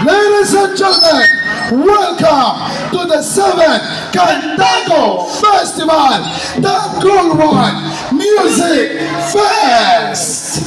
Ladies and gentlemen, welcome to the 7th Cantaco Festival, the Gold One Music Fest!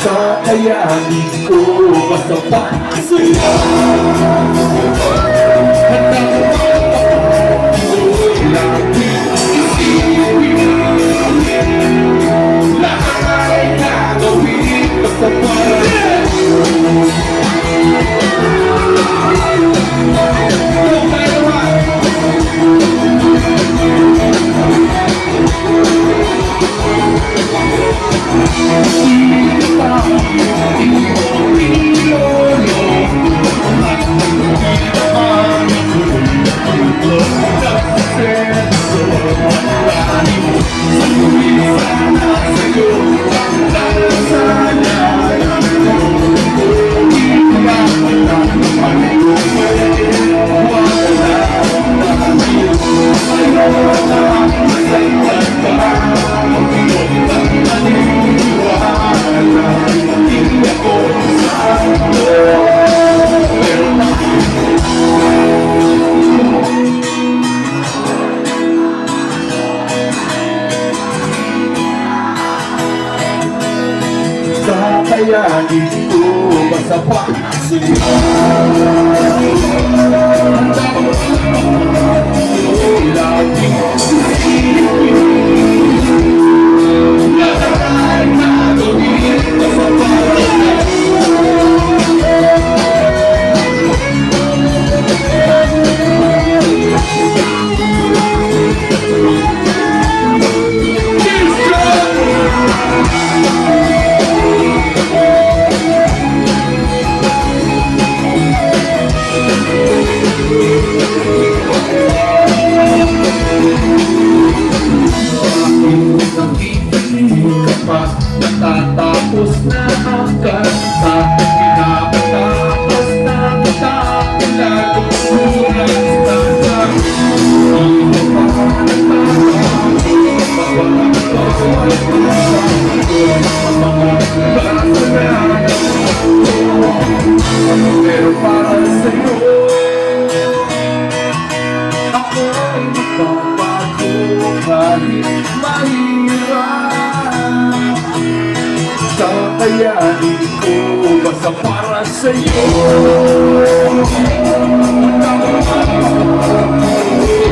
Kakayanin ko basta pa sa'yo. Handa ko ako'y laging isipin. Lahat ay gagawin basta para sa'yo. No matter what. Kakayanin ko basta pa sa'yo. Handa ko ako'y laging isipin. Lahat ay gagawin basta para sa'yo. Pero para sa'yo ako'y magbabago kahit mahirap. Kakayanin ko basta para sa'yo.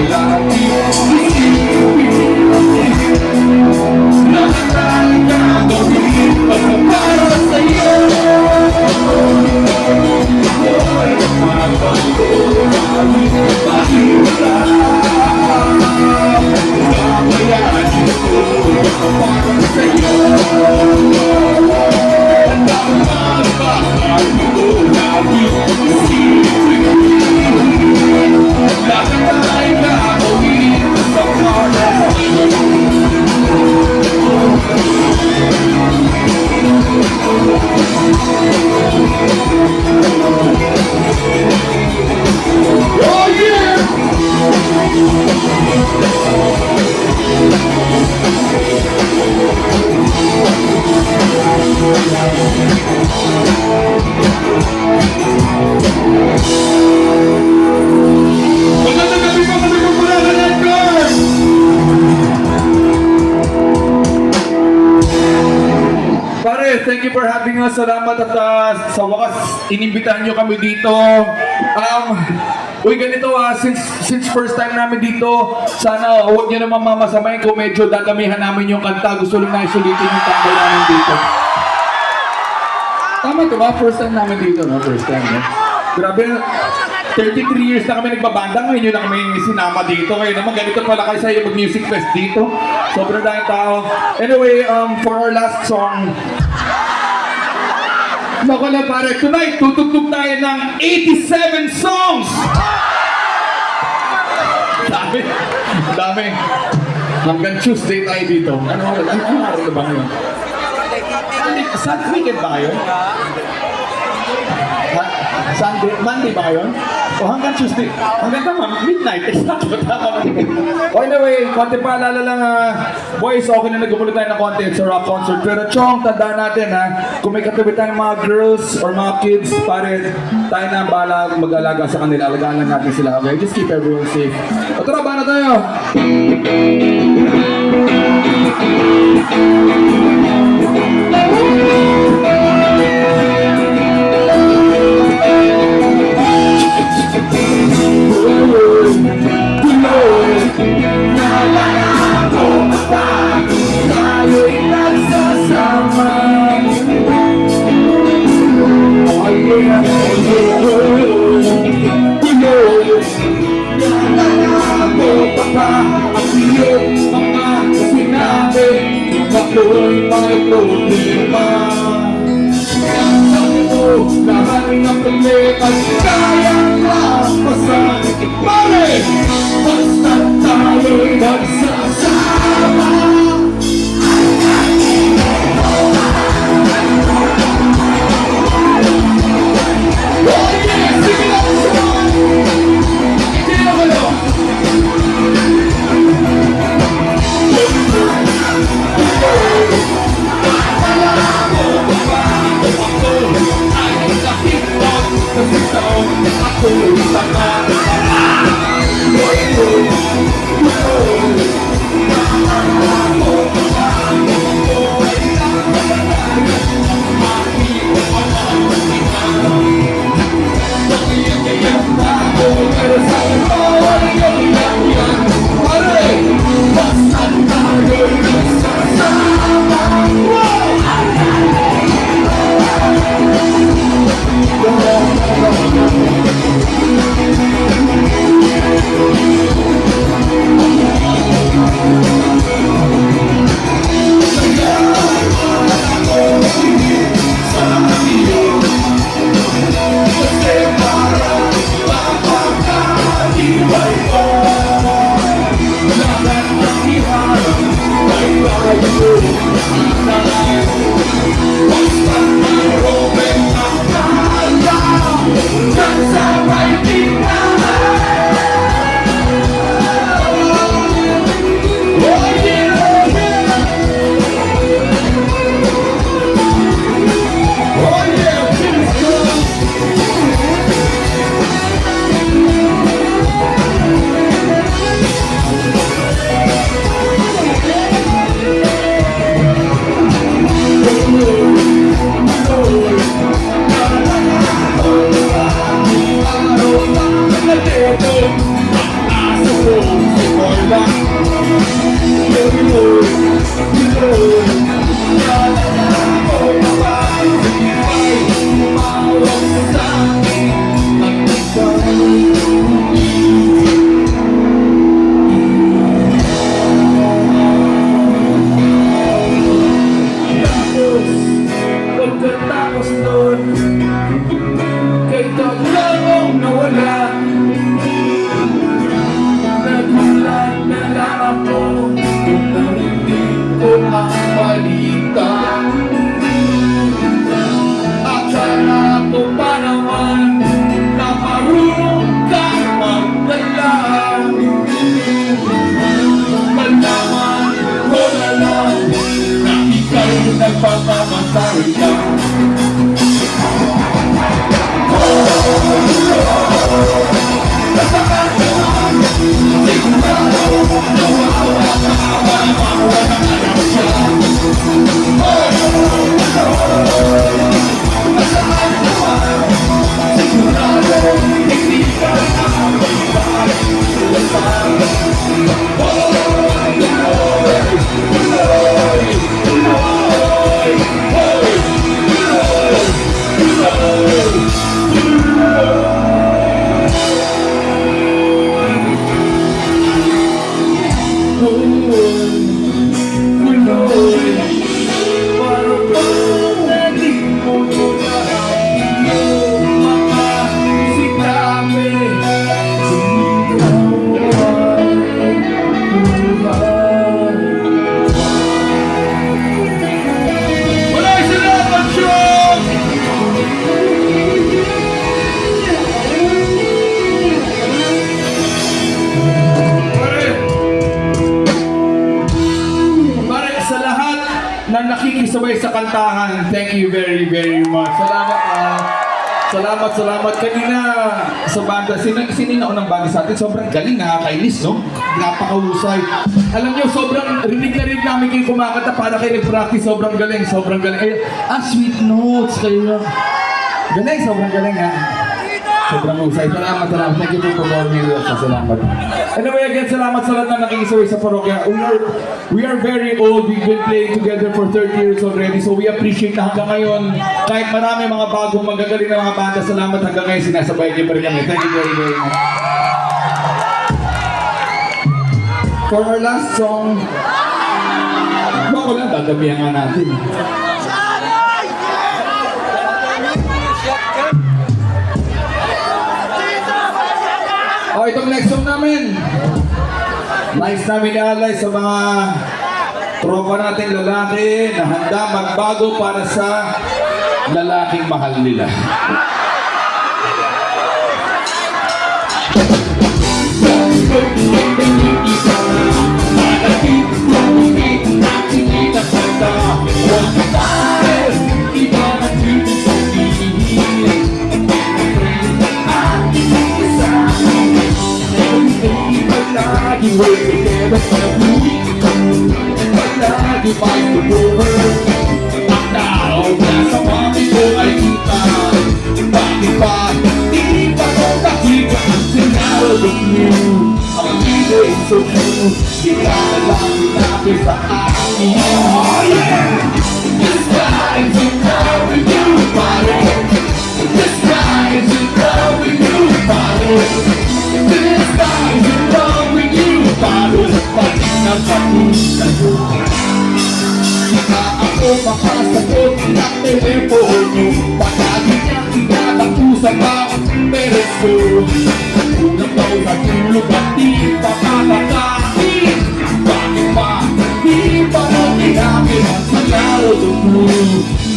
Lagi na gagawin basta para sa'yo. Ako'y magbabago kahit mahirap. Kakayanin ko basta para sa'yo. Oh yeah! Magandang gabi po kami Pagpularan Network! Pare, thank you for having us. Salamat at sa wakas inimbitahan nyo kami dito. Uy, ganito since first time namin dito, sana huwag nyo naman mamasamay kung medyo dadamihan namin yung kanta. Gusto lang na isulitin yung tambay namin dito. Tama ito ba? First time namin dito, no? First time, no? Grabe, 33 years na kami nagbabanda, ngayon yun na kami sinama dito. Ngayon naman, ganito pala kayo sa iyo mag-music fest dito. Sobrang daming tao. Anyway, for our last song, naku na pare, tonight, tutugtog tayo ng 87 songs! Dami, dami. Hanggang Tuesday tayo dito. Ano araw na ba ngayon? Sunday weekend ba kayo? Sunday, Monday ba ngayon? O hanggang Tuesday? Hanggang tama, midnight. Exacto, tama. O anyway, konti paalala lang boys, okay na nagumulo tayo ng konti sa rock concert. Pero Chong, tandaan natin kung may katabi tayong mga girls or mga kids, pare, tayo na ang bahala mag-alaga sa kanila. Alagaan lang natin sila, okay? Just keep everyone safe. O tara, ba na tayo? Ako'y may problema. Sabi mo, lahat ng problema kayang lampasan. Pare, basta tayo'y nagsasama. Oh yeah, sige lang siya. Hindi na kayo. nagpapamasahe ka. Na nakikisabay sa kantahan, thank you very, very much. Salamat. Kanina sa banda, sino yung unang banda sa atin? Sobrang galing, nakakainis, no? Napakahusay. Alam nyo, sobrang rinig na rin namin kayo kumakanta para kayo nag-practice. Sobrang galing. Ay, sweet notes kayo. Galing, sobrang galing, ha? Sobrang husay. Salamat. Thank you for performing with us. Salamat. Anyway, again, salamat sa lahat na nakikisaway sa parokya. We are very old. We've been playing together for 30 years already. So we appreciate na hanggang ngayon. Kahit marami mga bagong magagaling na mga banda, salamat hanggang ngayon. Sinasabay niyo pa rin kami. Thank you very, very much. For our last song, bako lang, dadabihan nga natin. Itong next song namin, nice namin i-alay sa mga tropa nating lalaki na handa magbago para sa lalaking mahal nila. Palagi may tubuhan ang tao na sa mami ko ay kita. Bakit ba di pa ko nakita ang sinaralong mo? Ang ibig so true, di ka na lang sinabi sa akin. Oh yeah! This guy is in love with you, pare. This guy is in love with you, pare. This guy is in love with you, pare. Pati na pati sa'yo. Saka ako makasagot ng telepono. Palagi niyang tinatakbo sa bawat peres ko. Kulang daw sa tulog at di pa makakain. Bakit ba di pa mo tinabihan sa laro mo?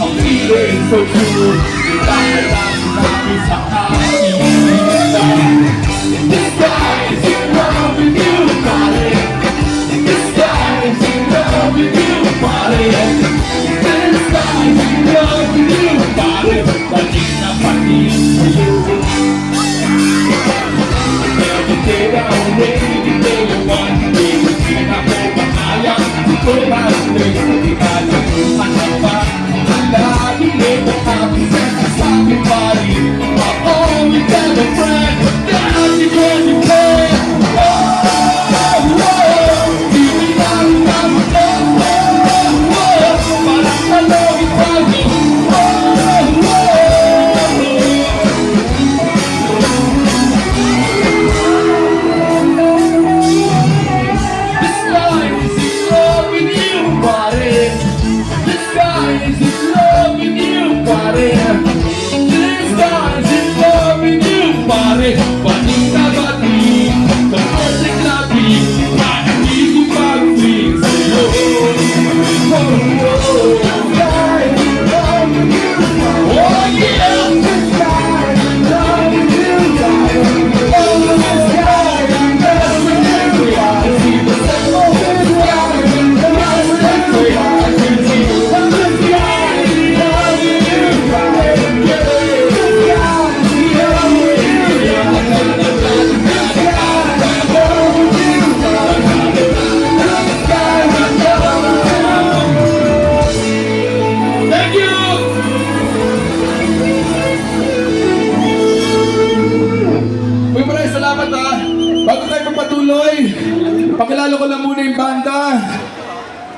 Ang feeling so true, di ba na lang sinabi sa akin? This guy is in love with you, darling. This guy is in love with you, darling. This guy is in love with you, darling. Pati na pati sa'yo. Every day that I'm waiting, day you want me. Di na ko makaya, di ko ma-stay. Di ka lang ano ba? Lagi nito ang sinasabi pari. My only girlfriend, dati ko ni friend.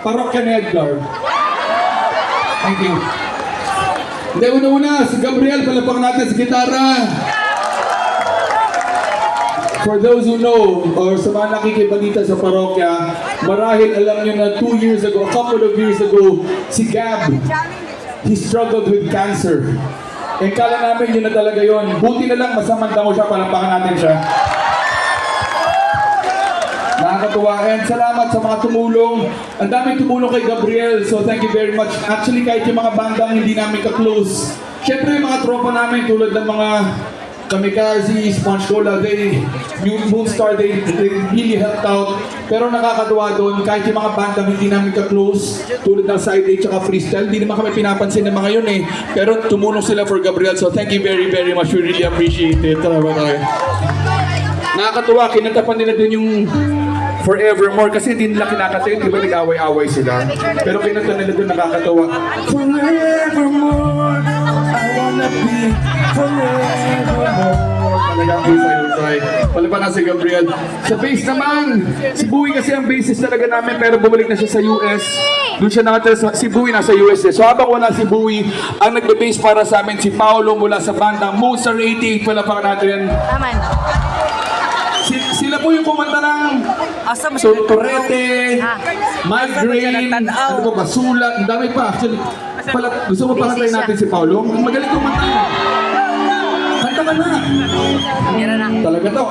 parokya ni Edgar. Thank you. Hindi, una-una, si Gabriel, palapak natin sa gitara. For those who know, or sa mga nakikibalita sa parokya, marahil alam nyo na 2 years ago, a couple of years ago, si Gab, he struggled with cancer. Eh, kala namin yun na talaga yun. Buti na lang, masamantang ko siya, palapakan natin siya. Nakakatuwa. And salamat sa mga tumulong. Ang daming tumulong kay Gabriel. So thank you very much. Actually, kahit yung mga bandang hindi namin ka-close. Siyempre, yung mga tropa namin tulad ng mga Kamikaze, Sponge Cola, Moonstar, they really helped out. Pero nakakatuwa doon, kahit yung mga bandang hindi namin ka-close, tulad ng Side A tsaka Freestyle, hindi naman kami pinapansin ng mga yun eh. Pero tumulong sila for Gabriel. So thank you very, very much. We really appreciate it. Tara ba tayo? Nakakatuwa, kinantapan nila din yung Forevermore kasi hindi nila kinakatayin, di ba nag-away-away sila? Pero kinanta nila doon nakakatawa. Forevermore, I wanna be forevermore. Talagang husay-husay. Palaban na si Gabriel. Sa bass naman, si Bowie kasi ang bassist talaga namin pero bumalik na siya sa US. Doon siya nakatira, si Bowie nasa US eh. So habang wala si Bowie, ang nagbe-bass para sa amin si Paolo mula sa bandang Monster 88. Palaban natin. Aman. Sila po yung kumanta ng Asa mo so, Torete, Ah. Migraine, ano ba, Sulat, ang dami pa. Actually, gusto mo pakantayin natin si Paolo? Magaling kumanta. Kanta ka na. Tira na. Talaga to.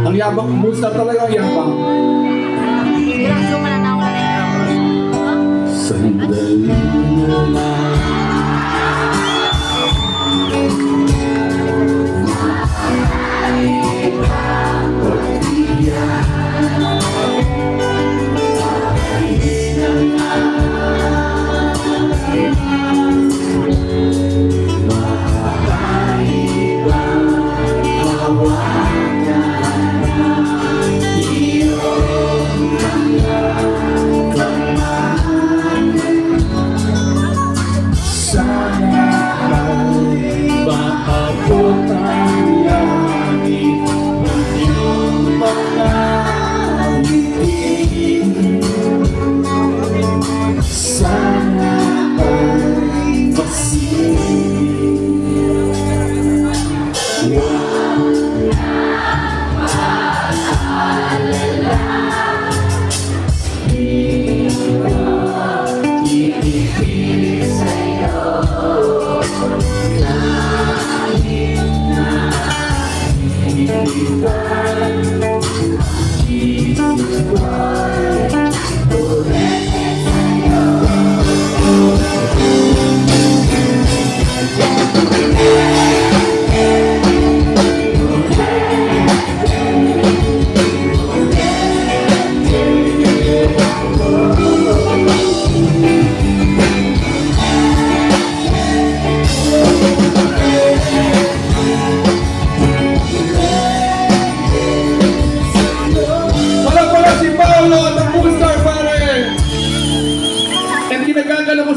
Ang yabang, Moonstar talaga ang yabang. Ilang zoom na ako na yung Sandali na lang.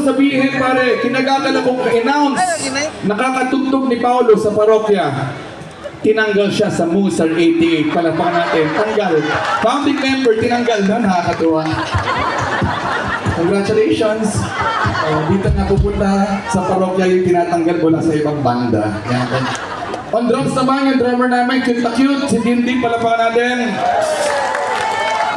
Sabihin pare, kinagagala kong ka-announce, nakakatugtog ni Paolo sa parokya. Tinanggal siya sa Musar 88. Palapakan natin, tanggal. Founding member, tinanggal na, nakakatuwa. Congratulations. Dito na pupunta sa parokya yung tinatanggal mula sa ibang banda. Yan. On drums naman, yung drummer namin, cute na cute, si Dinding, palapakan natin.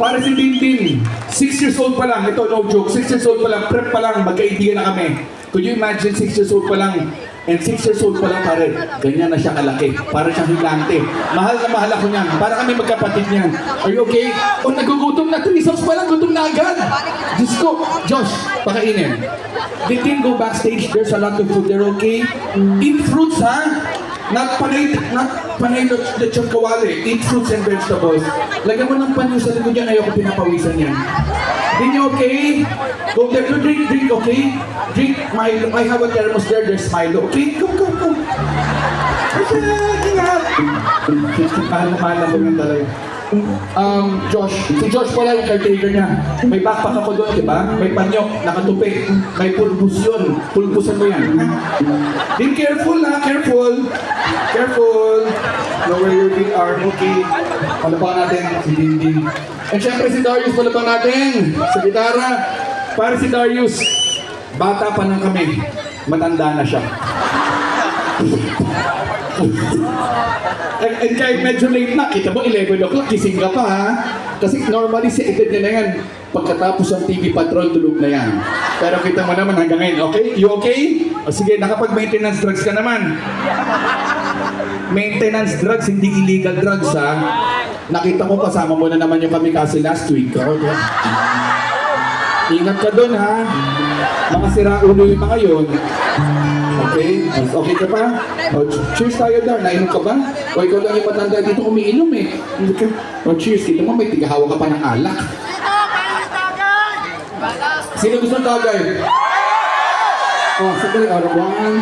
Para si Dinding, 6 years old pa lang, ito no joke, 6 years old pa lang, prep pa lang, magkaibigan na kami. Could you imagine 6 years old pa lang, and 6 years old pa lang pare, ganyan na siya kalaki, para siyang higante. Mahal na mahal ako niyan, para kami magkapatid niyan. Are you okay? O nagugutom na, 3 songs pa lang, gutom na agad. Diyos ko, Josh, pakainin. Dinding, go backstage, there's a lot of food there, okay? Eat fruits, ha? Not panay lechon kawali. Eat fruits and vegetables. Lagyan mo ng panyo sa likod yan. Ayoko pinapawisan yan. Hindi niyo okay? Go there. Go drink, okay? Drink Milo. I have a thermos there. There's Milo. Okay? Come. Ingat. Mahal ko yan talaga. Si Josh pala yung caretaker niya. May backpack ako doon, di ba? May panyo, nakatupi. May pulbus yun. Pulbusan mo yan. Be careful ha, careful. Lower your big arm, okay. Palapakan natin si Dinding. And syempre si Darius, palapakan natin sa gitara. Para si Darius, bata pa lang kami, matanda na siya. And kahit medyo late na, kita mo 11 o'clock, gising ka pa ha. Kasi normally si edad niya na yan, pagkatapos ng TV Patrol, tulog na yan. Pero kita mo naman hanggang ngayon, okay? You okay? O sige, nakapag-maintenance drugs ka naman. Maintenance drugs, hindi illegal drugs ha. Nakita ko kasama mo na naman yung kami kasi last week. Ingat ka dun ha. Mga sira-ulo yung mga yun. Okay? Okay ka pa? O, cheers tayo daw. Nainom ka ba? O ikaw lang yung matanda dito umiinom eh. O cheers. Kita mo may tigahawa ka pa ng alak. Sino gusto ng tagay? Oh, sandali. Arawan.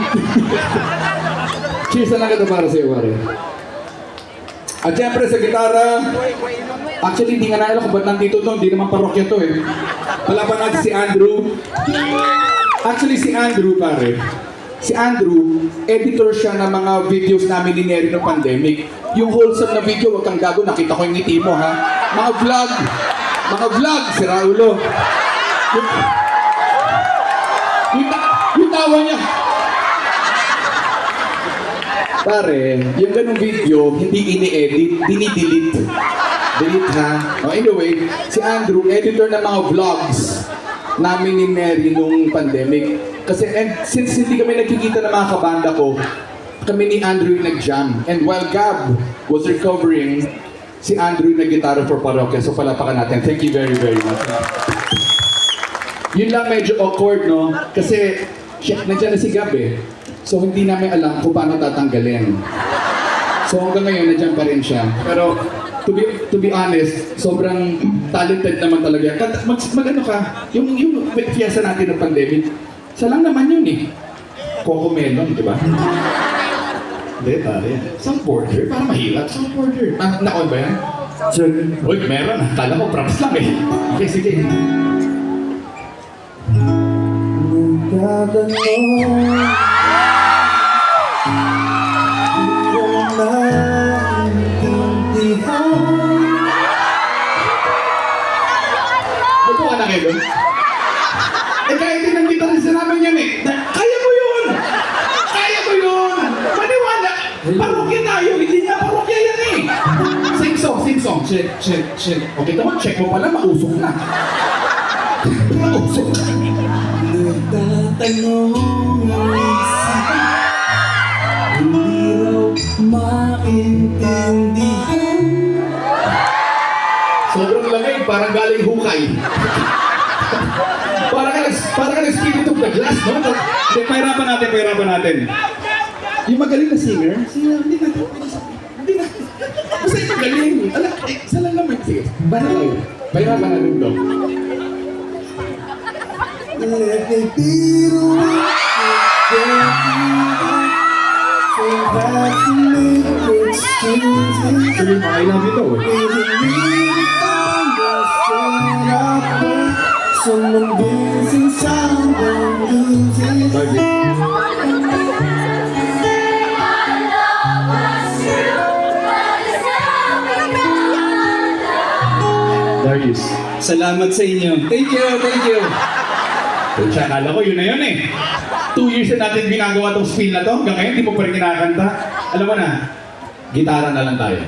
Cheers na lang ito para sa'yo, pare. At syempre sa gitara, actually hindi nga naalam kung ba't nandito to, hindi naman parokya to eh. Wala pa natin si Andrew. Actually si Andrew pare, si Andrew, editor siya ng mga videos namin ni Neri noong pandemic. Yung wholesome na video, wag kang gago, nakita ko yung ngiti mo ha. Mga vlog, si Raulo. Yung tawa niya. Pare, yung ganung video, hindi ini-edit, dinidelete. Delete ha. Oh, anyway, si Andrew, editor ng mga vlogs namin ni Mary nung pandemic. Kasi since hindi kami nagkikita ng mga kabanda ko, kami ni Andrew yung nag-jam. And while Gab was recovering, si Andrew yung nag-gitara for parokya. So palapakan natin. Thank you very, very much. Yun lang medyo awkward, no? Kasi nandiyan na si Gab eh. So hindi namin alam kung paano tatanggalin. So hanggang ngayon, nandiyan pa rin siya. Pero to be honest, sobrang talented naman talaga. Mag-ano ka, yung fiesta natin ng pandemic, isa lang naman yun eh. Coco Melon, di ba? Hindi, pare. Some border, para mahirap. Some border. Na-on ba yan? Sir. Uy, meron. Kala ko props lang eh. Okay, sige. Ba't ka na kayo? Eh kahit din ang gitarista namin yan eh. Kaya mo yun! Kaya mo yun! Maniwala! Parokya tayo! Hindi nga parokya yan eh! Sing song! Check. Okay, tama, check mo pala, mausok na. Mausok na. Nagtatanong ang isa, hindi raw maintindihan. Sobrang lamig, parang galing hukay. Parang ka nag-spirit of the glass, no? Hindi, pahirapan natin. Yung magaling na singer, hindi natin. Basta yung magaling. Isa lang naman. Sige, bana tayo. Pahirapan natin daw. Let me be the one to have to make excuses. Sabi mo, I love you daw eh. Someone missing, someone losing. Bakit? Darius. Salamat sa inyo. Thank you. Pucha, akala ko yun na yun eh. 2 years na natin ginagawa tong spiel na to. Hanggang ngayon, di mo pa rin kinakanta. Alam mo na, gitara na lang tayo.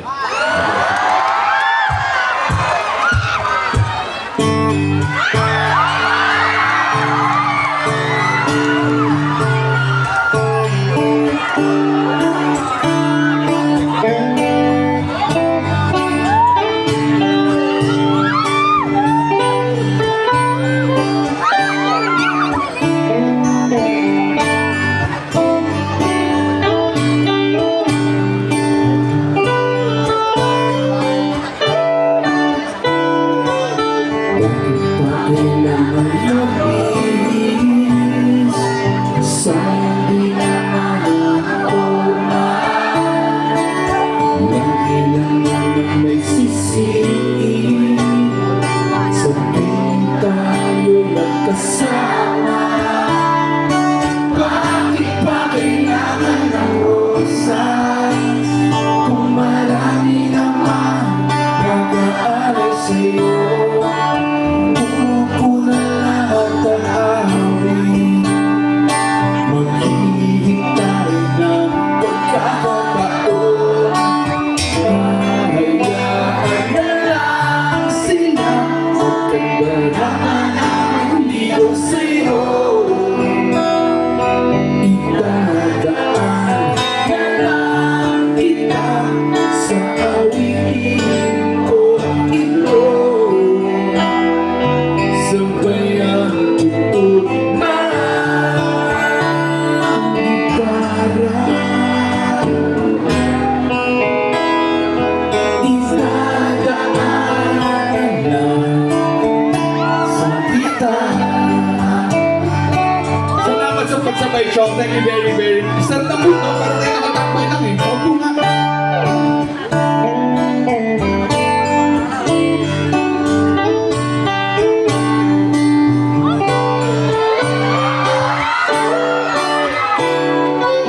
sabay, Chong. Thank you very, very much. Start na po, no? Parang tayo nakatakbay lang eh. Opo nga.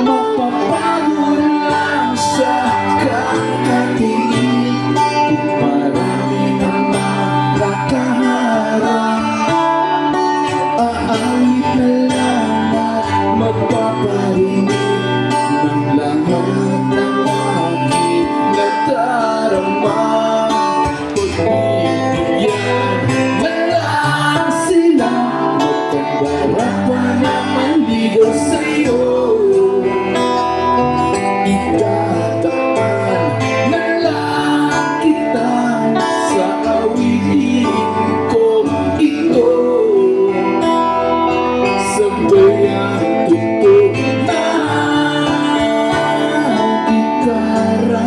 Mapapagod lang sa kakatingin kung marami namang kakaharap. Aawit na lang at magpaparinig ng lahat ng aking nadarama. Pagbibigyan na lang sila, magkandara pa naman ligaw sa'yo. Idadaan na lang kita sa awitin ko ito. Sabay ang tutok na gitara.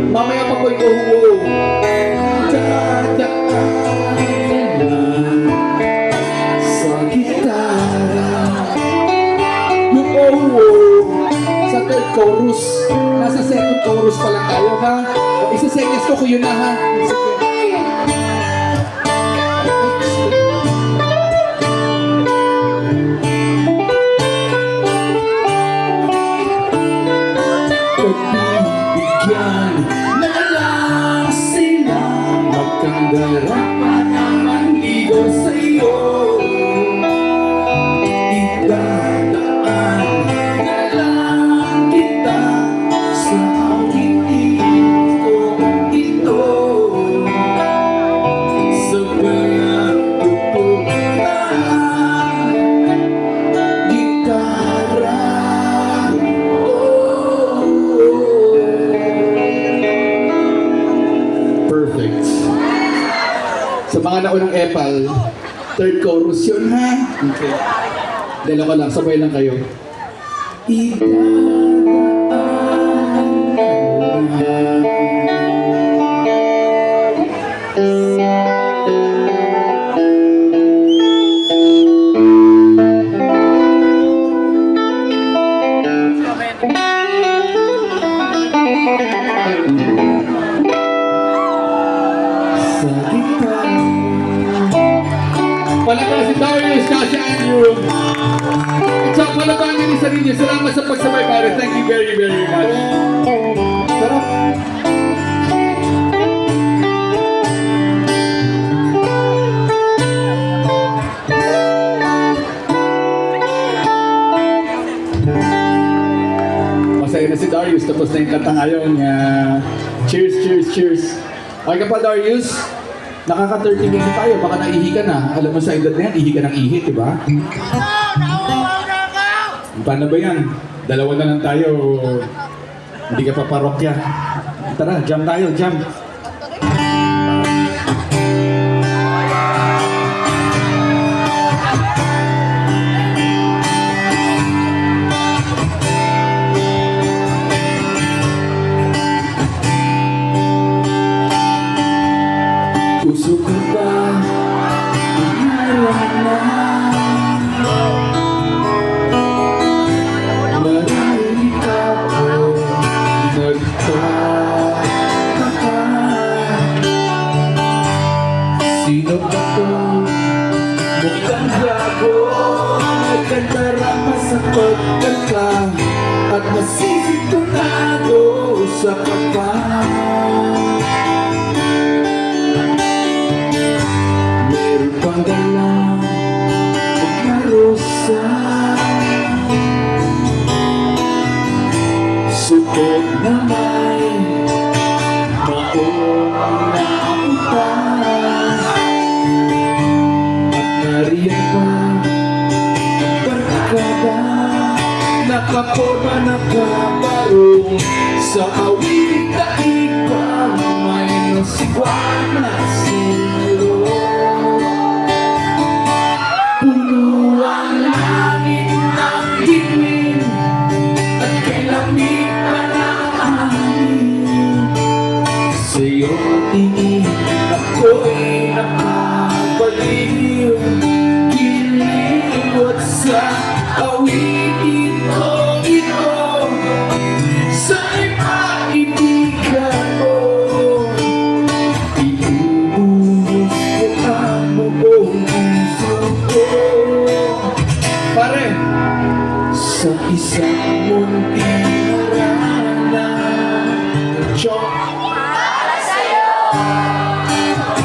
Mamaya pa po yung uhuo. Dadaan na lang sa gitara. Yung uhuo. Sa third chorus. Nasa second chorus pa lang tayo, ha? Isa-senyas ko kung yun na, ha? Sige. Pagbibigyan na lang sila, magkandara pa naman ligaw sa'yo. Idadaan na lang kita sa awitin ko ito. Sabay ang tutok na gitara. Perfect. Sa mga naunang epal, third chorus yun, ha? Okay. Dalawa lang, sabay lang kayo. Sa gitara. Palakpan si Darius, kasi Andrew. Isang palakpan niya ni Sarino. Salamat sa pagsabay, pare. Thank you very, very much. Sarap. Masaya na si Darius. Tapos na yung kanta ngayon. Cheers, cheers, cheers. Okay ka pa, Darius? Nakaka-30 minutes tayo. Baka naihi ka na. Alam mo sa edad na yan, ihi ka ng ihi, di ba? Paano ba yan? Dalawa na lang tayo. Hindi ka pa parokya. Tara, jam tayo, jam. Puso ko ba marahil ako nagtataka. Sino ba to? Mukhang gago, nagkandara pa sa pagkanta at masisitunado sa kapa. Meron pang dalang magkarosa, supot na may maong nautas. At nariyan pa ang barkada, nakaporma nakabarong sa awit na ikaw may nasigwan na sinalo. Puno ang langit ng himig at kay lamig pa ng hangin. Sa iyong tingin ako'y nakabaliw, giliw at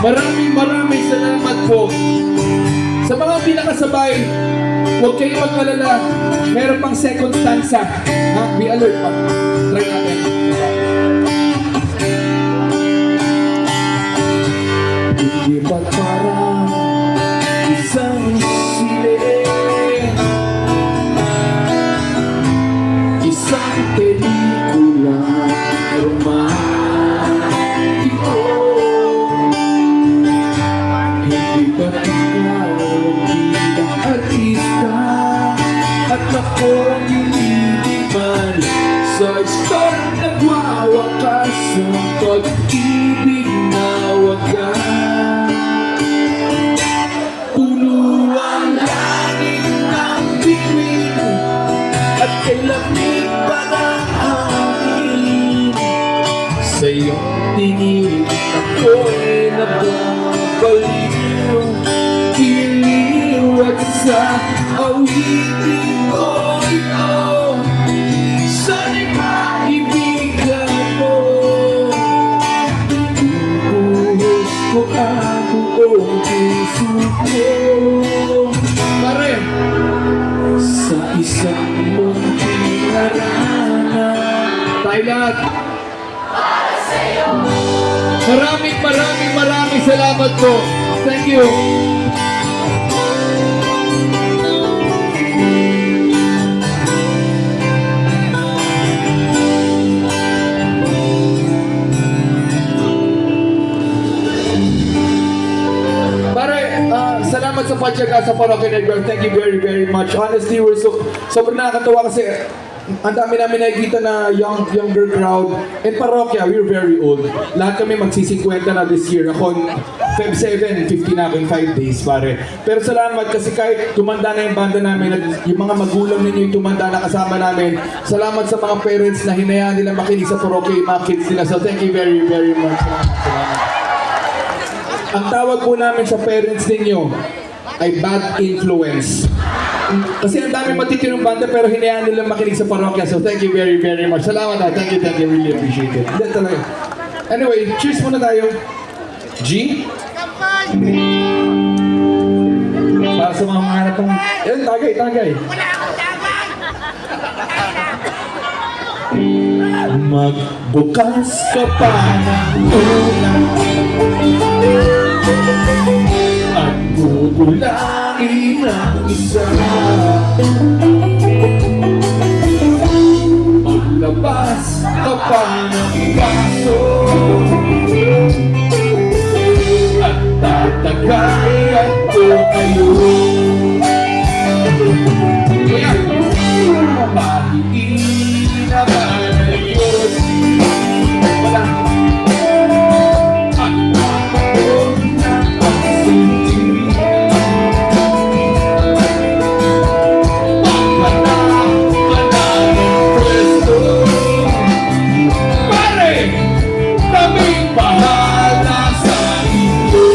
Maraming salamat po. Sa mga hindi nakasabay, huwag kayong mag-alala. Meron pang second stanza. Ha? Be alert pa. Try natin. Hindi ba parang isang siling, isang pelikula romantiko? Hindi ba ikaw bilang artista at ako nililiman sa istorya nagwawakas ng pag-ibig na wagas? Puno ang langit ng bituin at kay lamig pa ng hangin. Sa iyong tingin ako'y nababaliw, giliw at sa awitin ko ito. Sana'y maibigan mo, buhos ko ang buong puso ko. Pare, sa isang munting harana, tayo lahat. Maraming salamat po. Thank you. Salamat sa pagtyaga sa Parokya Network. Thank you very much. Honestly, we're sobrang nakakatawa kasi ang dami namin nakikita na younger crowd. And Parokya, we're very old. Lahat kami magsi-50 na this year. Ako, Feb 7, 50 na ako in 5 days, pare. Pero salamat kasi kahit tumanda na yung banda namin, yung mga magulang ninyo yung tumanda na kasama namin, salamat sa mga parents na hinayaan nila makinig sa Parokya yung mga kids nila. So thank you very much. Salamat. Ang tawag po namin sa parents ninyo ay bad influence. Kasi ang dami matitirong banda pero hinayaan nila makinig sa Parokya. So thank you very much. Salamat ha. Thank you. Really appreciate it. Hindi talaga. Anyway, cheers muna tayo. G? Para sa mga mangarap ng... Yan, tagay. Magbukas ka pa ng ulan at bubulangin ang isa. Maglabas ka pa ng baso at tatagayan ko kayo. Kaya, pahiin naman ayos. Wala. At ako na ang sinti. Pagkana ng pwesto. Pare, kaming bahala sa inyo.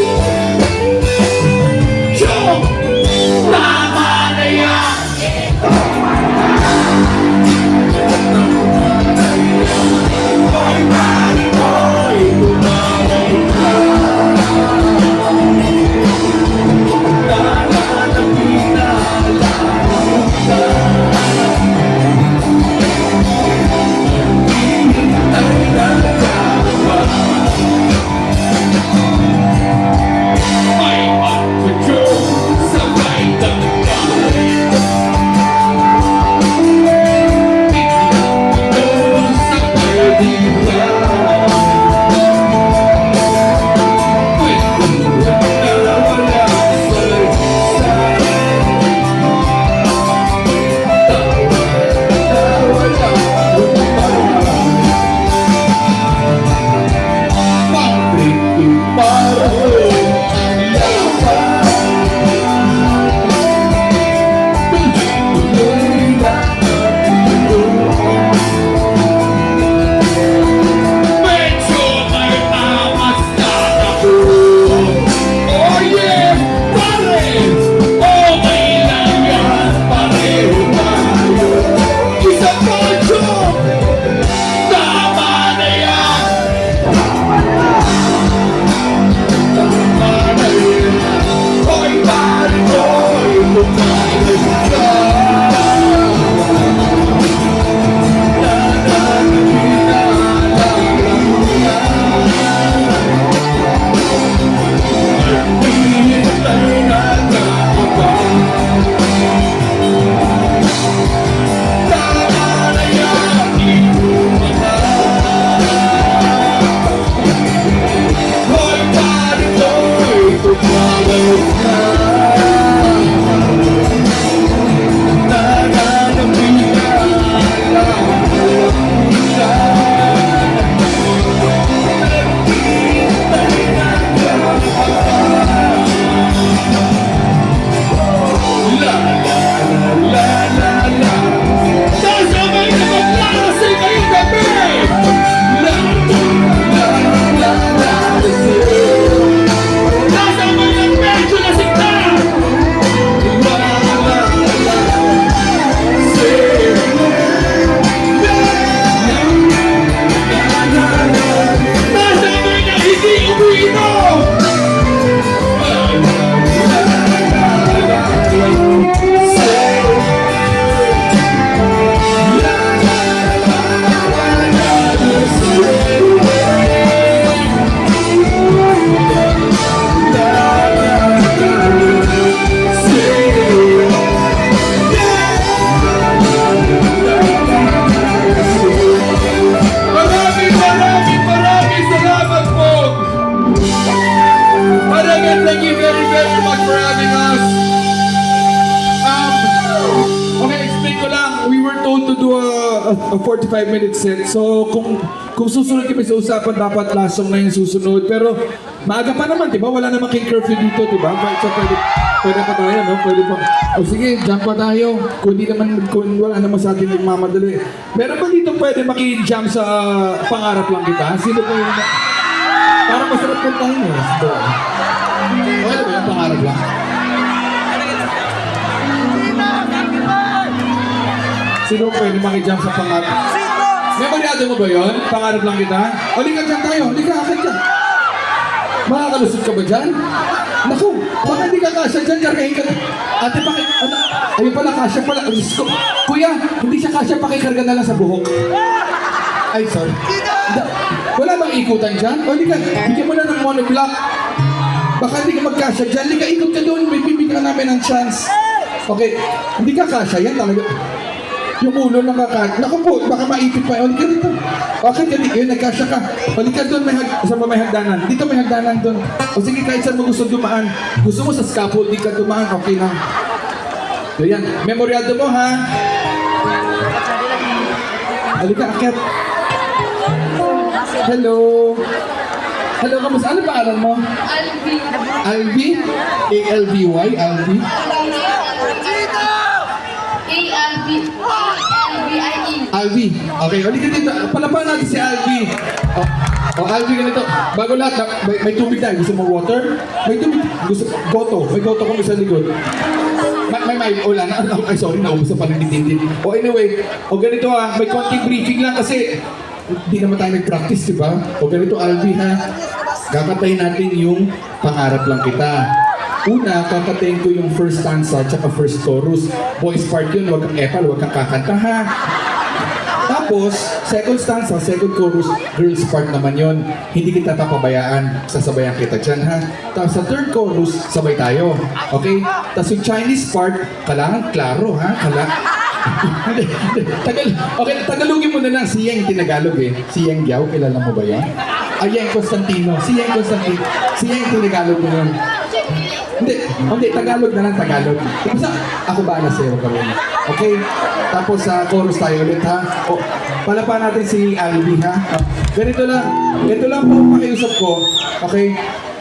a 45-minute set. So, kung susunod kami sa usapan, dapat last song na yung susunod. Pero, maaga pa naman, di ba? Wala namang king curfew dito, di ba? So, pwede pa tayo, no? Pwede pa. O sige, jump pa tayo. Kung wala naman sa atin nagmamadali. Meron ba dito pwede maki-jump sa pangarap lang kita? Sino po yung... Para masarap puntahin eh. Okay ba yung pangarap lang? Sino pwede maki-jump sa pangarap? Memoryado mo ba yun? Pangarap lang kita? O, lika dyan tayo. Lika, akit ka. Makakalusot ka ba dyan? Naku, baka hindi ka kasya dyan, kargahin ka. Ate, ano? Ayun pala, kasya pala. Kuya, hindi siya kasya, pakikarga na lang sa buhok. Ay, sorry. Wala bang ikutan dyan? O, lika, bigyan mo na ng monoblock. Baka hindi ka magkasya dyan. Lika, ikot ka doon. May bibigyan namin ng chance. Okay, hindi ka kasya. Yan talaga. Yung ulo ng kakasya. Naku po, baka maipit pa. O, lika dito. Okay, yun, nagkasya ka. O, lika doon, may hagdanan. Dito may hagdanan doon. O sige, kahit saan mo gusto dumaan. Gusto mo sa scaffolding ka dumaan, okay lang. So yan, memoryado mo ha. Halika, akit. Hello. Hello, kamusta? Ano pangalan mo? Alvi. Alvi? A-L-V-Y? Alvi? A-L-V-I-E. Alvi. Okay, halika dito. Palapahan natin si Alvi. Alvi, ganito. Bago lahat, may tubig tayo. Gusto mo water? May tubig. Goto. May goto kami sa likod. Wala na. Ay, sorry, naubos na pala nitindin. Anyway, ganito may konting briefing lang kasi hindi naman tayo nag-practice, di ba? Ganito, Alvi ha. Kakatayin natin yung pangarap lang kita. Una, kakatayin ko yung first stanza at first chorus. Boys part yun, huwag kang epal, huwag kang kakanta ha. Tapos, second stanza, second chorus, girls part naman yon. Hindi kita papabayaan, sasabayan kita dyan ha. Tapos sa third chorus, sabay tayo. Okay? Tapos yung Chinese part, kailangan klaro ha. Okay, Tagalogin mo na lang. Si Yeng Tinagalog eh. Si Yeng Giao, kilala mo ba yan? Yeng Constantino. Si Yeng Tinagalog mo yun. Hindi, Tagalog na lang, Tagalog. Basta, ako bahala sa'yo, gawin. Okay? Tapos sa chorus tayo ulit ha. Palapan natin si Alvi ha. Ganito lang po pakiusap ko. Okay?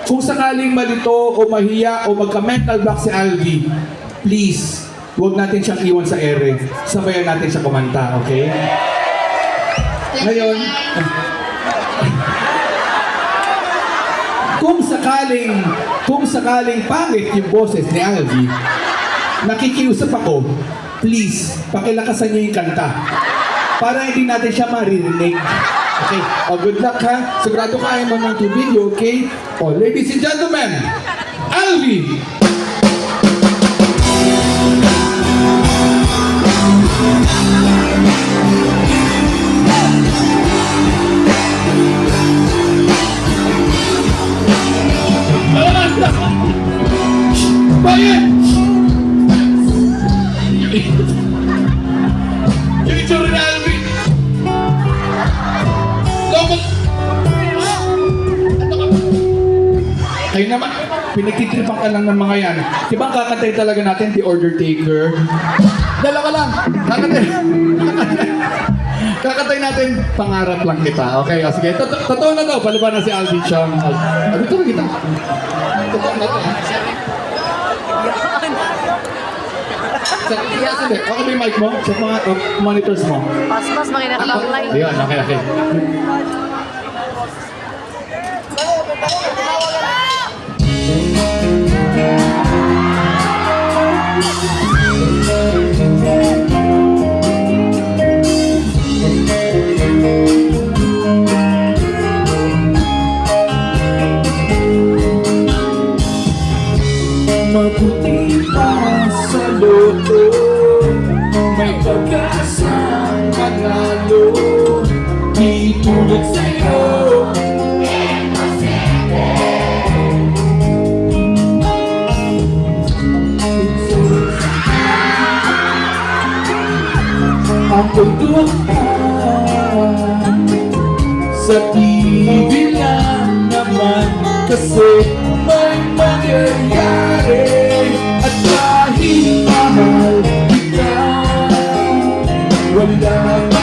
Kung sakaling malito o mahiya o magka-mental block si Alvi, please, huwag natin siyang iwan sa ere. Sabayan natin siya kumanta, okay? Ngayon, kung sakaling pangit yung boses ni Alvi, nakikiusap ako, please, pakilakasan niyo yung kanta. Para hindi natin siya maririnig. Okay? Good luck ha. Sigurado kaya mo ng tubig, okay? Ladies and gentlemen, Alvi! Bayan! Yung itsura ni Alvi! Lomot! Ano ka ba? Kayo naman, pinagtitripan ka lang ng mga yan. Diba ang kakantay talaga natin, The Order Taker? Dalawa lang! Kakantay natin, pangarap lang kita. Okay, sige. Totoo na daw, paliban na si Alvi Chang. Dito na kita. Totoo na to. Okay ba yung mic mo? Sa mga monitors mo? Pas-pas, makinakalaw lang. Ayan, okay. Mabuti para sa loto, may pagkasang manalo, di tulad sa'yo. Ang tugtuan sa TV lang naman kasi may mangyayari at kahit mahal kita, wala pa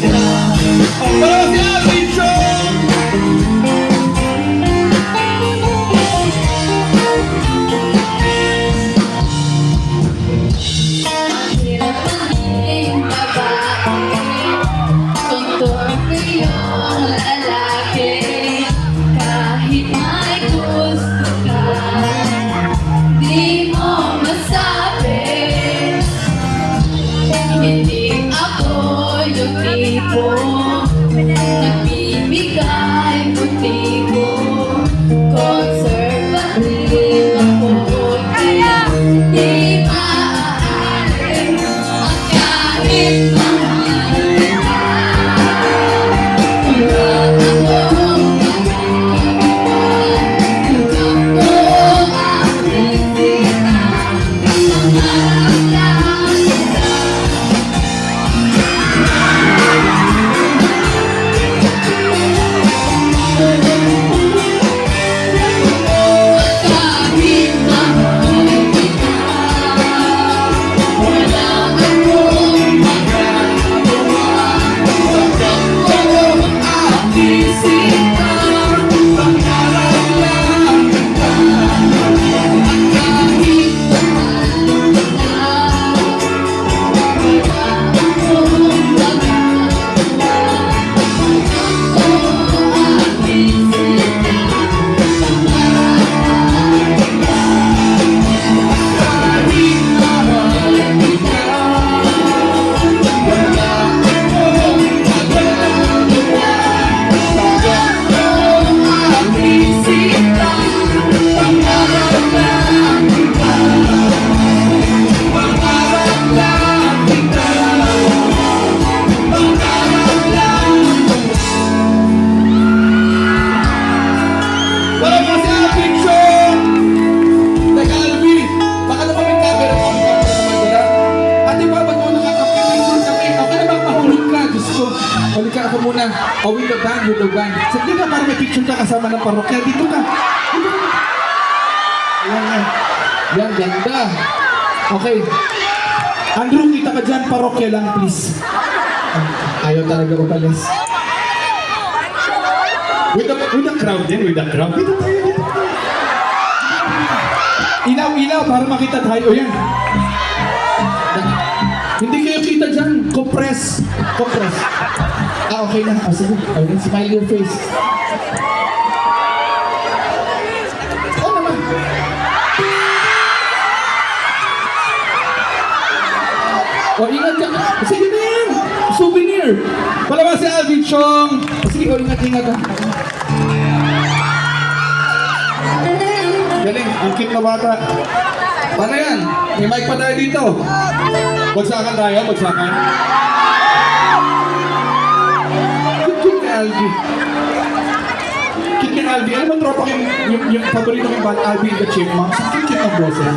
Para si Alvin Chong! Hirap maging babae, tuntor ko yung lalaki. Kahit may gusto ka, di mo masabi. Hindi ako yung tipo nagbibigay motibo. Conservative ako, kaya di maaari ang kahit mahal kita. Wala akong magagawa, hanggang ko ang bisita. Pangarap lang kita. Kahit mahal kita, wala akong magagawa. Hanggang ko ang bisita. Pangarap lang kita. Kahit mahal kita, wala akong magagawa. Hanggang ko ang bisita. Para po si Alvin Chong! Teka, Alvin, baka naman may camera ko. Ate ba, ba't mo nakakapipicture kami? Okay na bang mahulog ka? Diyos ko. Huli ka ako muna. Oh, with the band, with the band. Sige ka, para may picture ka kasama ng parokya. Dito ka. Dito ka. Ayan na. Yan, ganda. Okay. Andrew, kita ka dyan. Parokya lang, please. Ayaw talaga upalis. With the crowd din, with the crowd. Dito tayo, dito tayo. Ilaw, para makita tayo. Yan. Hindi kayo kita dyan. Compress. Okay na. Sige. Okay, smile your face. Oo naman. Ingat ka. Sige na yan. Souvenir. Palabas si Alvin Chong. Sige, ingat. Galing, ang cute na bata. Paano yan? May mic pa tayo dito. Bagsakan tayo, bagsakan. Cute kay Alvin. Cute kay Alvin. Alam mo, tropa ko yung paborito kong band, Alvin the Chipmunks. Ang cute ang boses.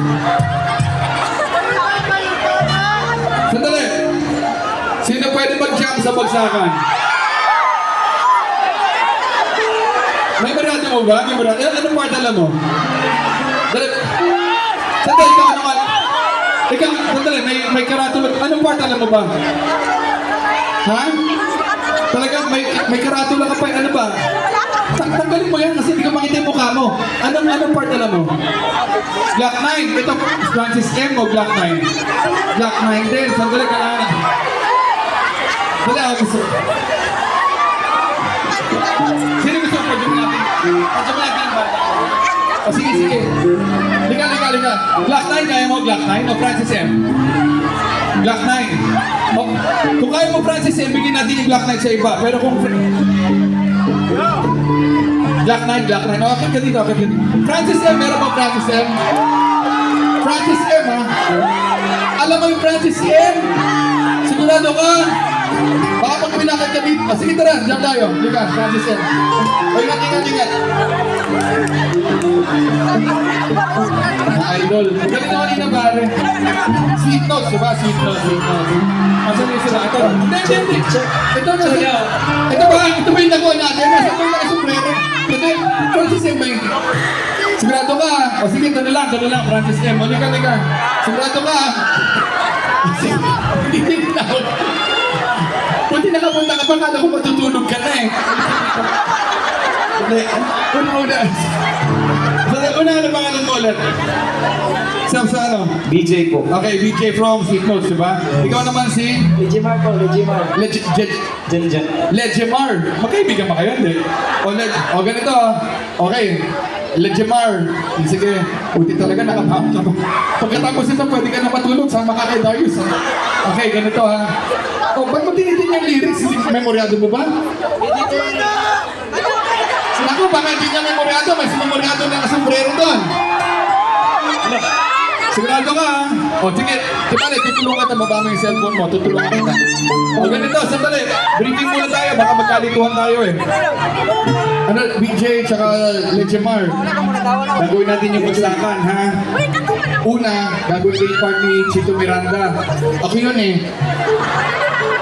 Sandali. Sino pwede mag-jump sa bagsakan? May barado mo ba? May barado? Anong part alam mo? Dali. Sandali, ikaw ano ka? Ikaw, sandali, may karatula. Anong part alam mo ba? Ha? Talagang may karatula ka pa. Ano ba? Tanggalin mo yan kasi hindi ka makita yung mukha mo. Anong part alam mo? Glock 9. Ito, Francis M o Glock 9? Glock 9 din. Sandali ka lang. Dali ako gusto. Sino gusto ko pag-jump natin? Pag-jump natin ba? O sige. Lika. Glock 9, kaya mo Glock 9 o Francis M? Glock 9. O, kung kaya mo Francis M, bigyan natin yung Glock 9 sa iba. Pero kung... Glock 9. O, akit ka dito. Francis M, meron ba Francis M? Francis M, ha? Alam mo yung Francis M? Sigurado ka? Baka pag pinakad ka dito. O, sige tara, dyan tayo. Lika, Francis M. O, ingat. Idol. Galing ako nina pare. Sweet notes, diba? Sweet notes. Asan yung sila? Ito. Hindi. Ito ba yung nakuha natin? Nasa ba yung nakasumbrero? Ito yung Francis M. Sigurado ka. O sige, ito na lang. Francis M. O, lika. Sigurado ka. Hindi na ako. Pwede nakapunta ka pa, kala ko matutulog ka na eh. Hindi. Una. Una, ano pangalan mo ulit? Sa ano? BJ po. Okay, BJ from Sweet Notes, diba? Ikaw naman si? Legimar po, Legimar. Jen. Legimar. Magkaibigan ba kayo? Hindi. O ganito ah. Okay. Legimar. Sige. Buti talaga nakapahap ka pa. Pagkatapos ito, pwede ka na matulog. Sama ka kay Darius. Ha? Okay, ganito ha. O, ba't mo tinitin yung lyrics? Memoryado mo ba? Naku, baka hindi niya memoryado. Mas memoryado na sombrero doon. Sigurado ka ha? O, sige. Sandali, tutulungan ka. Baba mo yung cellphone mo. Tutulungan kita. O, ganito. Sandali. Briefing muna tayo. Baka magkalituhan tayo eh. Ano, BJ tsaka Legimar. Gagawin natin yung bagsakan, ha? Una, gagawin ko yung part ni Chito Miranda. Ako yun eh.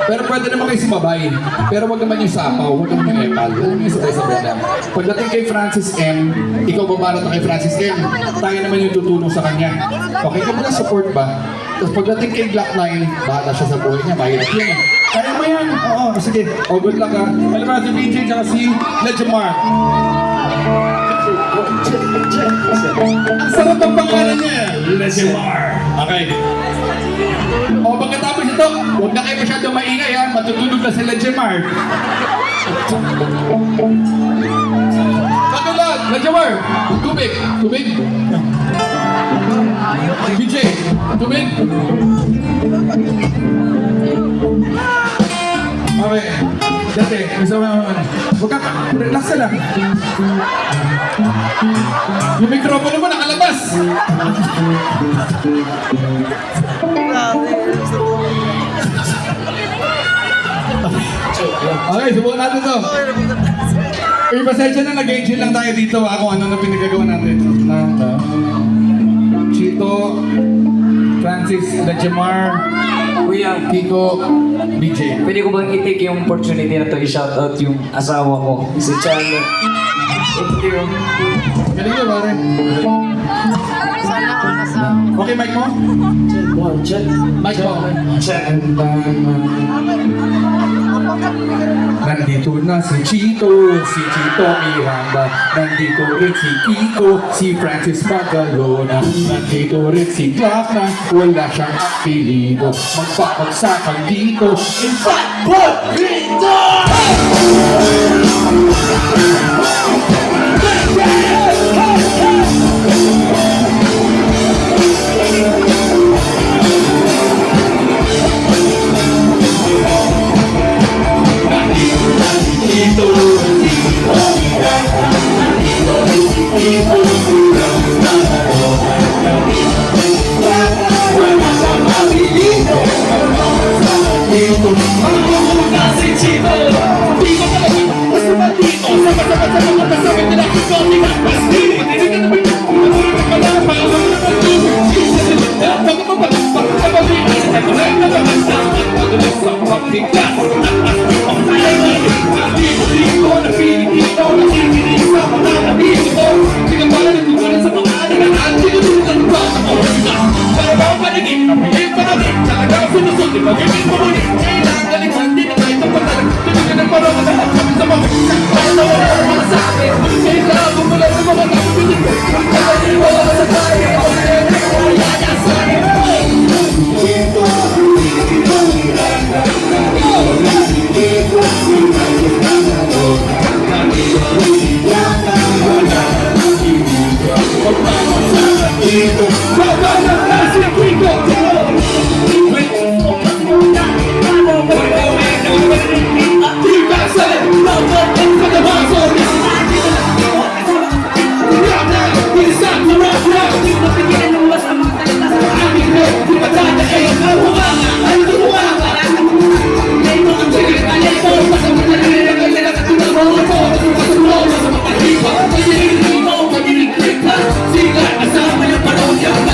Pero pwede naman kayo sumabay. Pero wag naman yung sapaw, wag naman yung epal. Alam mo yung sabay-sabay lang. Pagdating kay Francis M, ikaw babarat na kay Francis M, tayo naman yung tutulong sa kanya. Okay, kung mga support ba? Tapos pagdating kay Black Line, bahala siya sa buhay niya, mahirap yun eh. Kaya mo yan. Oo, sige. O, good luck ha. Alam mo si BJ tsaka si Legimar. Ang sarap ang pangalan niya. Legimar. Okay. O, pagkatapos ito, huwag na kayo masyadong maingay ha. Matutulog na si Legimar. Pagkalag, Legimar. Tubig. BJ, tubig. Okay. Dati, huwag ka, relax ka lang. Yung mikropono mo nakalabas. Okay, subukan natin to. Pasensya na, nag-enjoy lang tayo dito kung ano na pinagagawa natin. Chito, Francis, Legimar, Kuya, Kiko, BJ. pwede ko bang i-take yung opportunity na to i-shoutout yung asawa ko, si Charlotte. Thank you. Galing yun, pare. Okay, mic mo? Mic mo. Nandito na si Chito Miranda. Nandito rin si Kiko, si Francis Magalona. Nandito rin si Clark na wala siyang apelido. Magpapagsakan dito. In fact, but Rito! Siga, asama yung parokya.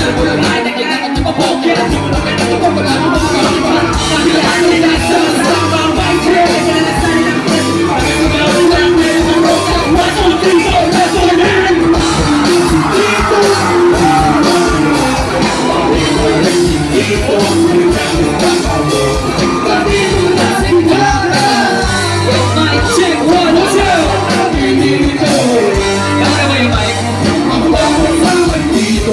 Check, 1, 2. Dito. Kaya mo yung mic. Ang bawat tawag dito.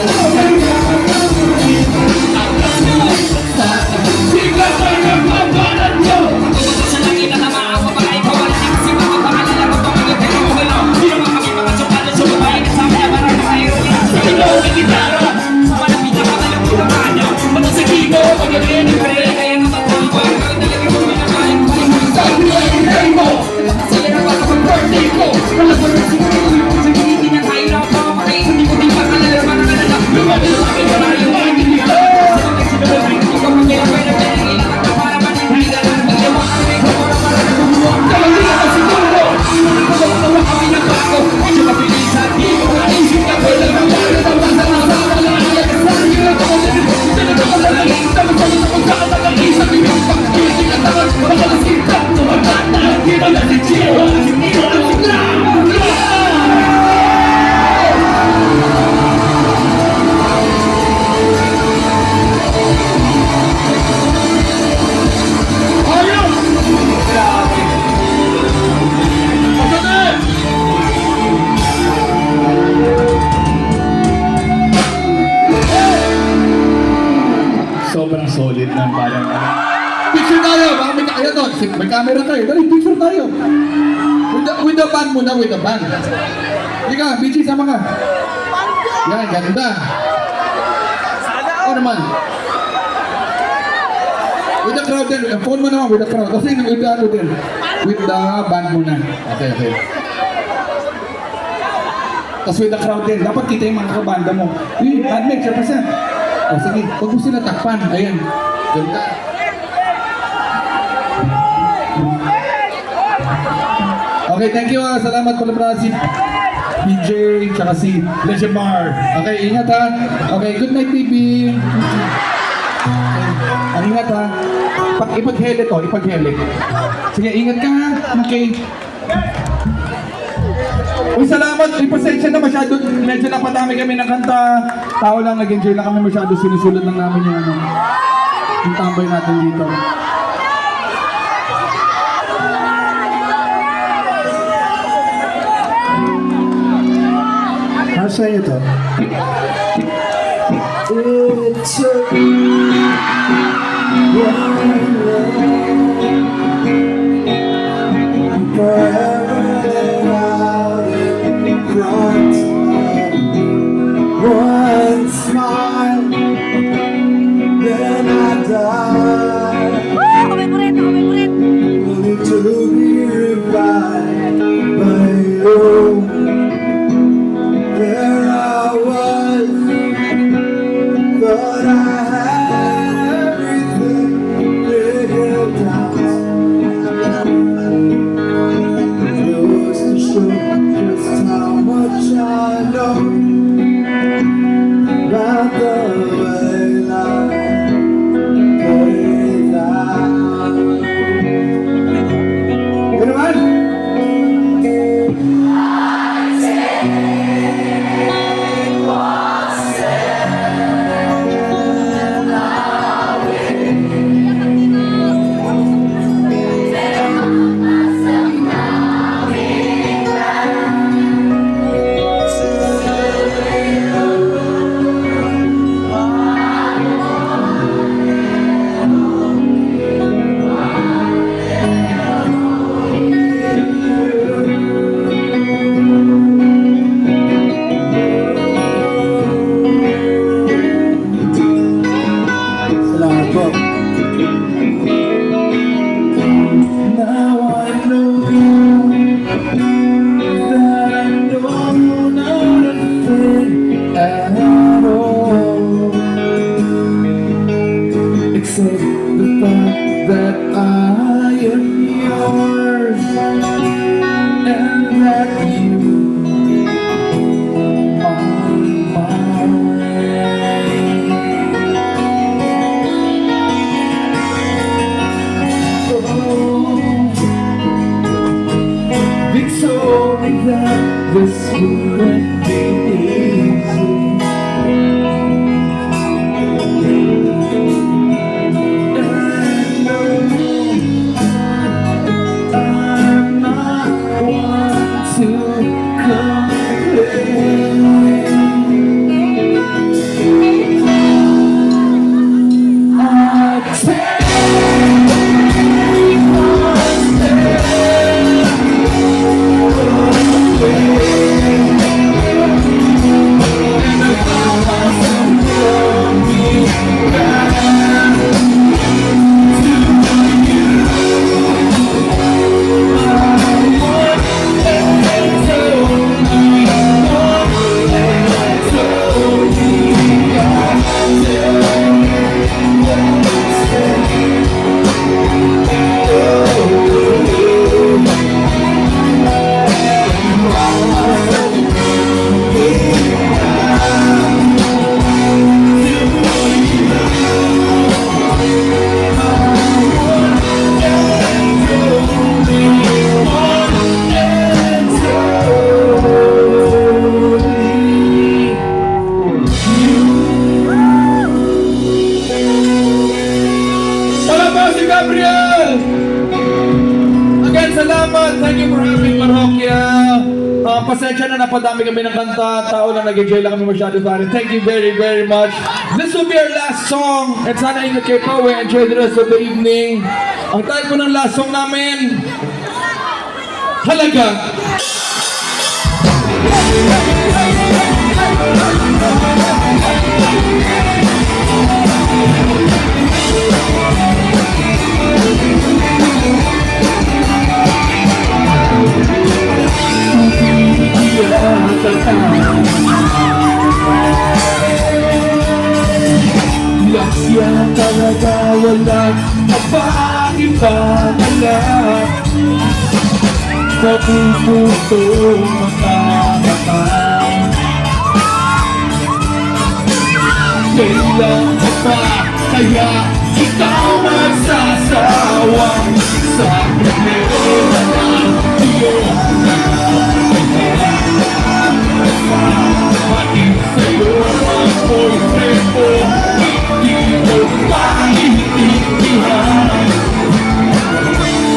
Sigat ay nagpapalan nyo. Sa lagi na tamaan ko baka ikaw ang si mga pangalan ko pamilya pero wala. Hindi naman kami mga sukalo sa babae kasama na parang nakahiruin. Sa ilaw ng gitara. Wala pinakamalap ko na kanya. Mata sa kibo, pag-ibig ng kare. Kaya naman ko ang parang talagang ko pinakain ko. Sabi ay hinay mo. Sige na baka pag-birthday ko. Wala ko rin siguro. Sa hindi na tayo na ako makakain. Hindi ko din makalala mga kanala. Lumabas sa akin wala yung aking nila. Ikaw ang kaya pwede pwede para manintay na lang. Hindi mo kami ko para nagbubuwag. Dahil di ako siguro. Pagkawa kami ng bago. Medyo mabilisan. Di ko naisip na pwede lang. Sobrang solid ng parang Picture tayo, baka may kaya doon. May camera tayo. Dali, picture tayo. With the band muna, with the band. Hindi ka, BG, sama ka. Yan, ganda. Ano naman? With the crowd din. Phone mo naman with the crowd. Kasi with the ano din. With the band muna. Okay, okay. Tapos with the crowd din, dapat kita yung mga kabanda mo. Uy, handmade, represent. O sige, huwag mo sila takpan. Ayan. Ganda. Okay, thank you. Salamat pala pala si PJ, tsaka si Legendmar. Okay, ingat ha. Okay, good night, baby. Okay, ingat ha. Ipag-helmet ko, ipag-helmet. Sige, ingat ka ha. Okay. Uy, salamat. Uy, pasensya na masyado. Medyo napadami kami ng kanta. Tao lang, nag-enjoy lang kami masyado. Sinusulat lang namin yung ano. Yung tambay natin dito. Nasa iyo to? It took forever out in front of one smile, then I died, Favorite, favorite. only to be revived by you. There I was, thought I had everything figured out. Goes to show just how much I know about the way life plays out. Yun naman. Salamat po. Now I know that I know nothing at all, except the fact that I am yours and that you are mine. Big sorry that this wouldn't be easy. And no, I'm not Thank you for having Parokya. Pasensya na napadami kami ng kanta. Tao lang nag-enjoy lang kami masyado pare. Thank you very, very much. This will be our last song. At sana ingat kayo pa. We enjoy the rest of the evening. Ang title po ng last song namin, Halaga. Lasya talaga walang mapag-ipangalan sa pupuso makakamay. Kailan ka pa kaya ikaw magsasawang sa problema ng iyong Matin sa'yo ang boyfriend mo, hindi mo maintindihan.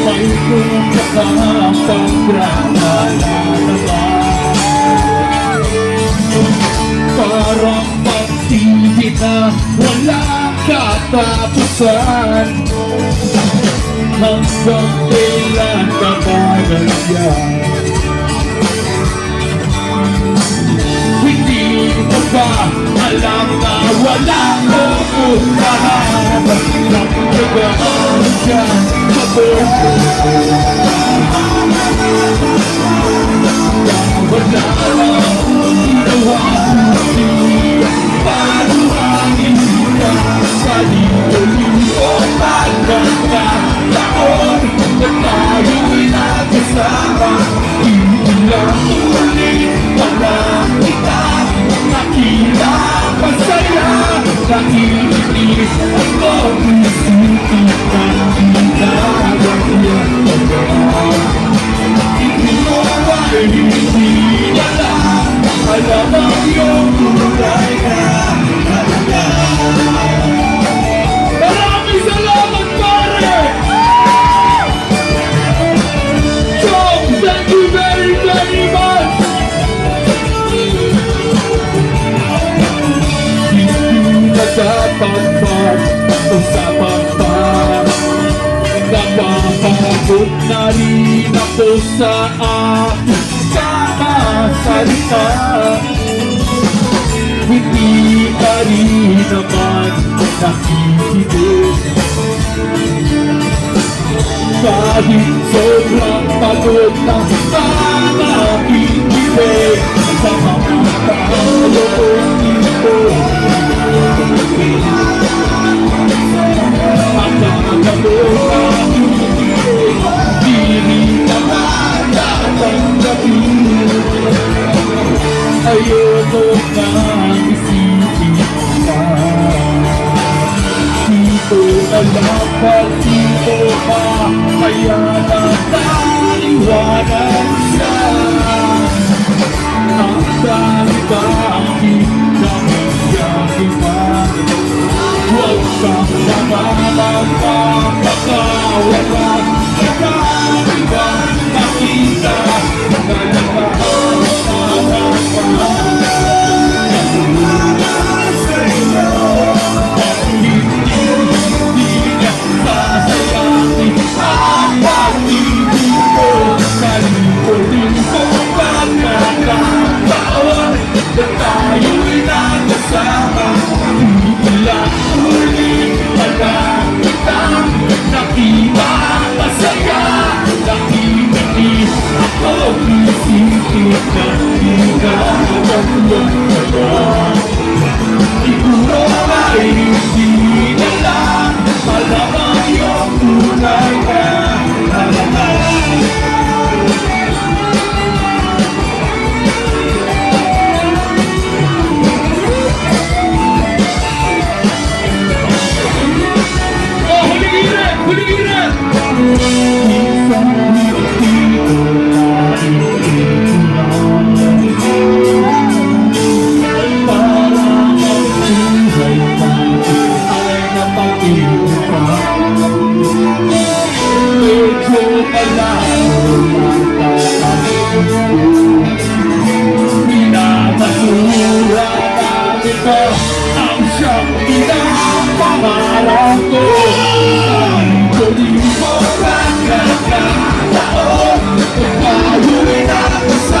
May kung nakapagdrama naman. Parang pag-TV na walang katapusan. Hanggang kailan ka ba nandiyan? Hindi mo ba alam na walang uunahan? Nagkagaan dyan sa buhay. Wala lang ginawa siya. Paano ang ina sa liyo-liyo? Pagkakataon na tayo'y nagkasama. Ilang ulit wala kita nakita masaya. Nakikinis ako isipin ng ginagawa. Hindi mo ay hindi wala. Alam ang iyong tunay na halaga. Maraming salamat pare! Chong, thank you very, very much! Hindi na dapat pag-usapan pa. Napapagod na rin ako sa aking kamasalita. Hindi ka rin naman nakikinig. Kahit sobrang pagod na makikinig sa mga taloon ito. Makakaloka di rin naman tatanggapin. Ayoko na isipin pa. Dito na lang dito pa. Kaya nataliwanag siya. Ang dami bakit namin yakiman. Huwag kang namamagpapakawalan. Marami bang nakita na nagpapakawalan pa. Hindi na sasayakin ang pag-ibig ko. Kalimutin ko pagkakataon na tayo'y nagkasama. Hindi lang ulit pagkakitang nakita masaya. Nakikinis ako isipin na ginagawa. Siguro ay hindi na lang malamang yung tunay na halaga. Oh, huligiran! Huligiran! Isang hindi ko na sa